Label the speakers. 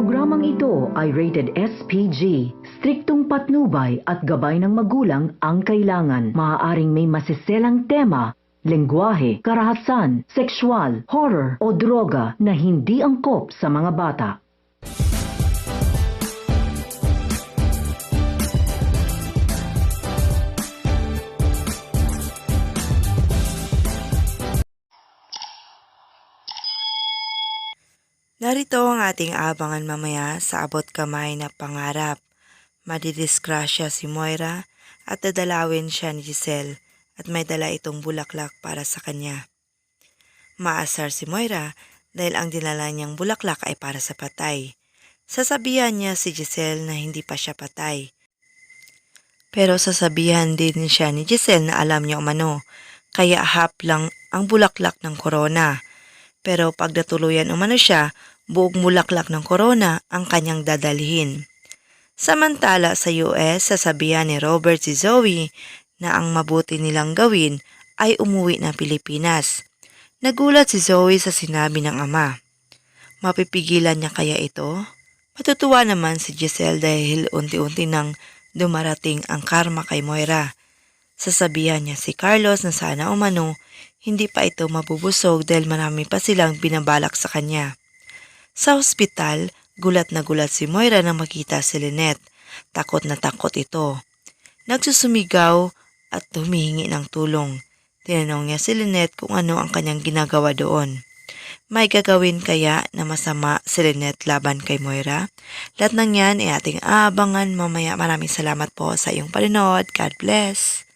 Speaker 1: Programang ito ay rated SPG. Striktong patnubay at gabay ng magulang ang kailangan. Maaaring may masiselang tema, lengguwahe, karahasan, sexual, horror o droga na hindi angkop sa mga bata.
Speaker 2: Narito ang ating abangan mamaya sa abot kamay na pangarap. Madidisgrasya si Moira at dadalawin siya ni Giselle at may dala itong bulaklak para sa kanya. Maasar si Moira dahil ang dinala niyang bulaklak ay para sa patay. Sasabihan niya si Giselle na hindi pa siya patay. Pero sasabihan din siya ni Giselle na alam niya umano, kaya haplang ang bulaklak ng korona. Pero pag natuluyan umano siya, buong bulaklak ng korona ang kanyang dadalhin. Samantala sa US, sasabihan ni Robert si Zoe na ang mabuti nilang gawin ay umuwi ng Pilipinas. Nagulat si Zoe sa sinabi ng ama. Mapipigilan niya kaya ito? Matutuwa naman si Giselle dahil unti-unti nang dumarating ang karma kay Moira. Sasabihan niya si Carlos na sana umano hindi pa ito mabubusog dahil marami pa silang binabalak sa kanya. Sa ospital, gulat na gulat si Moira nang makita si Lynette. Takot na takot ito. Nagsusumigaw at humihingi ng tulong. Tinanong niya si Lynette kung ano ang kanyang ginagawa doon. May gagawin kaya na masama si Lynette laban kay Moira? Lahat ng yan ay ating aabangan mamaya. Maraming salamat po sa iyong panonood. God bless!